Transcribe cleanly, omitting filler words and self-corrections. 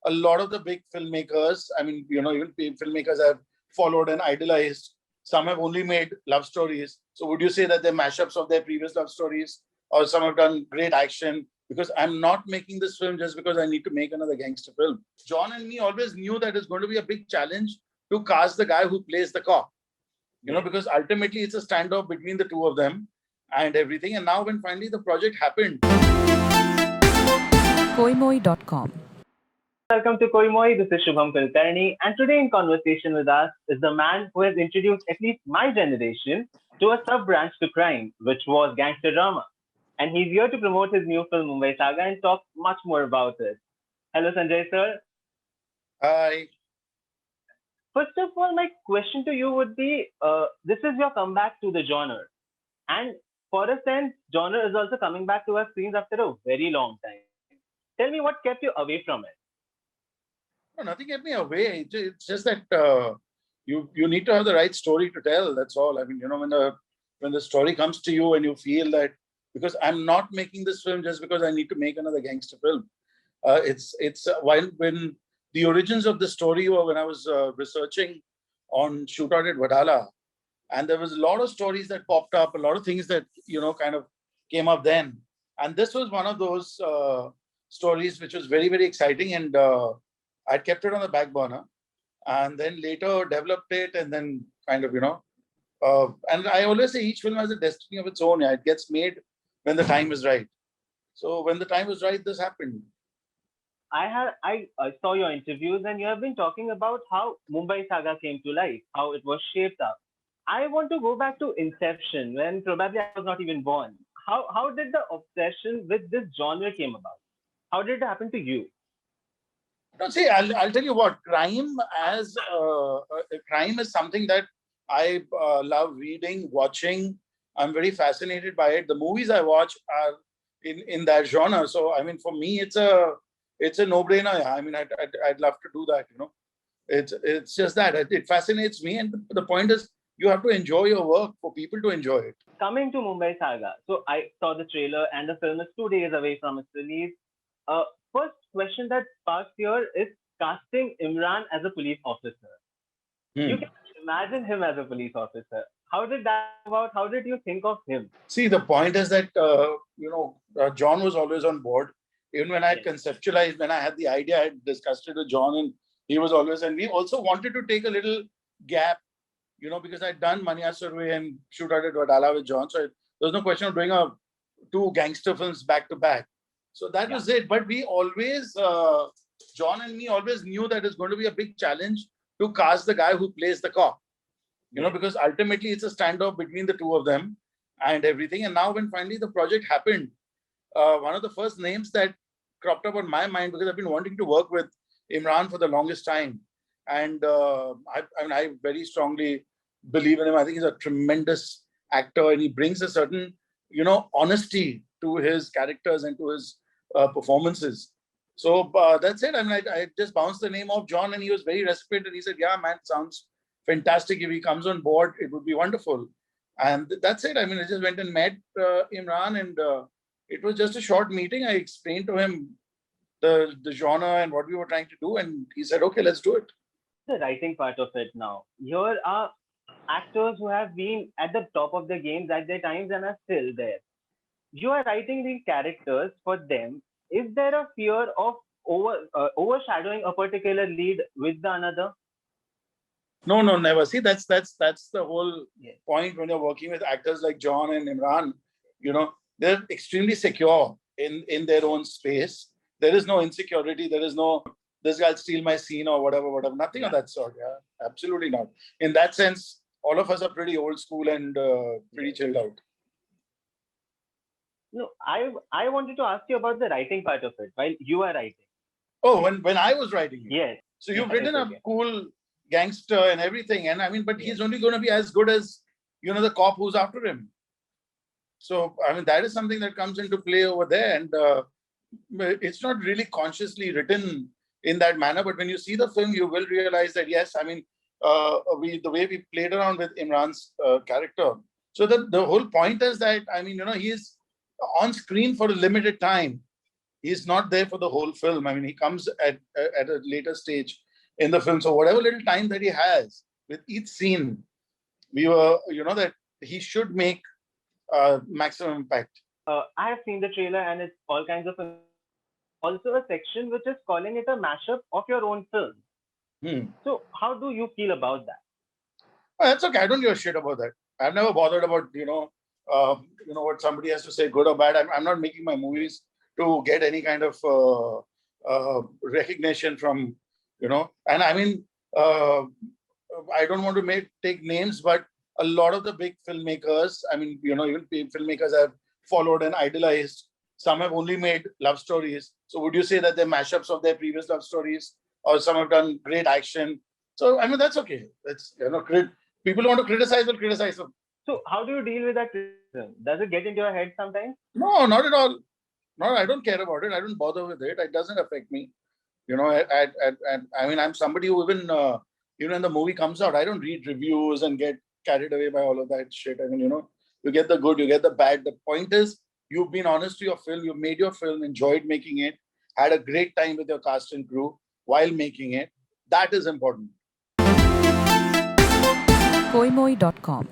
a lot of the big filmmakers, I mean, even filmmakers I've followed and idolized, some have only made love stories. So would you say that they're mashups of their previous love stories? Or some have done great action? Because I'm not making this film just because I need to make another gangster film. John and me always knew that it's going to be a big challenge to cast the guy who plays the cop. Because ultimately it's a standoff between the two of them and everything. And now when finally the project happened. Koimoi.com. Welcome to Koimoi. This is Shubham Kulkarni, and today in conversation with us is the man who has introduced at least my generation to a sub-branch to crime, which was gangster drama. And he's here to promote his new film Mumbai Saga and talk much more about it. Hello, Sanjay sir. Hi. First of all, my question to you would be, this is your comeback to the genre. And for a sense, genre is also coming back to our screens after a very long time. Tell me what kept you away from it. No, nothing kept me away. It's just that you need to have the right story to tell. That's all. I mean, when the story comes to you and you feel that, because I'm not making this film just because I need to make another gangster film. When the origins of the story were when I was researching on Shootout at Wadala, and there was a lot of stories that popped up, a lot of things that kind of came up then, and this was one of those stories which was very, very exciting, and I kept it on the back burner, and then later developed it, and then kind of and I always say each film has a destiny of its own. Yeah, it gets made when the time is right. So when the time was right, this happened. I saw your interviews and you have been talking about how Mumbai Saga came to life, how it was shaped up. I want to go back to inception when probably I was not even born. How did the obsession with this genre came about? How did it happen to you? No, see, I'll tell you what, crime is something that I love reading, watching. I'm very fascinated by it. The movies I watch are in that genre. So I mean, for me, it's a no-brainer. Yeah. I mean, I'd love to do that. It's just that it fascinates me, and the point is you have to enjoy your work for people to enjoy it. Coming to Mumbai Saga, so I saw the trailer and the film is 2 days away from its release. First question that sparks here is casting Emraan as a police officer. You can imagine him as a police officer. How did that come about? How did you think of him? See, the point is that John was always on board. Even when I conceptualized, when I had the idea, I discussed it with John, and he was always. And we also wanted to take a little gap, because I'd done Manya Survey and Shootout at Wadala with John, so there was no question of doing two gangster films back to back. So that was it. But we always, John and me always knew that it's going to be a big challenge to cast the guy who plays the cop. Because ultimately it's a standoff between the two of them and everything. And now when finally the project happened, one of the first names that cropped up on my mind, because I've been wanting to work with Emraan for the longest time. And I very strongly believe in him. I think he's a tremendous actor, and he brings a certain, honesty to his characters and to his performances. So that's it. I mean, I just bounced the name of John, and he was very reciprocated. He said, yeah, man, sounds fantastic. If he comes on board, it would be wonderful. And that's it. I mean, I just went and met Emraan, and it was just a short meeting. I explained to him the genre and what we were trying to do, and he said, okay, let's do it. The writing part of it now. Here are actors who have been at the top of the games at their times and are still there. You are writing these characters for them. Is there a fear of overshadowing a particular lead with the another? No, never. See, that's the whole point when you're working with actors like John and Emraan. They're extremely secure in their own space. There is no insecurity. There is no, this guy'll steal my scene or whatever. Nothing of that sort. Yeah, absolutely not. In that sense, all of us are pretty old school and pretty chilled out. No, I wanted to ask you about the writing part of it while you are writing. Oh, when I was writing it? Yes. So you've written a cool gangster and everything, and I mean, but he's only going to be as good as, the cop who's after him. So, I mean, that is something that comes into play over there, and it's not really consciously written in that manner, but when you see the film, you will realize that, yes, I mean, the way we played around with Imran's character. So the whole point is that, I mean, he is on screen for a limited time. he's not there for the whole film. I mean, he comes at a later stage in the film. So whatever little time that he has with each scene, we were, that he should make maximum impact. I have seen the trailer and it's all kinds of also a section which is calling it a mashup of your own film. So how do you feel about that? That's okay. I don't give a shit about that. I've never bothered about what somebody has to say, good or bad. I'm not making my movies to get any kind of recognition from, and I mean, I don't want to take names, but a lot of the big filmmakers, I mean, even filmmakers I've followed and idolized, some have only made love stories. So would you say that they're mashups of their previous love stories? Or some have done great action. So, I mean, that's okay. That's, people want to criticize, will criticize them. So how do you deal with that criticism? Does it get into your head sometimes? No, not at all. No, I don't care about it. I don't bother with it. It doesn't affect me. I mean, I'm somebody who even when the movie comes out, I don't read reviews and get carried away by all of that shit. I mean, you get the good, you get the bad. The point is, you've been honest to your film. You made your film, enjoyed making it, had a great time with your cast and crew while making it. That is important. Koimoi.com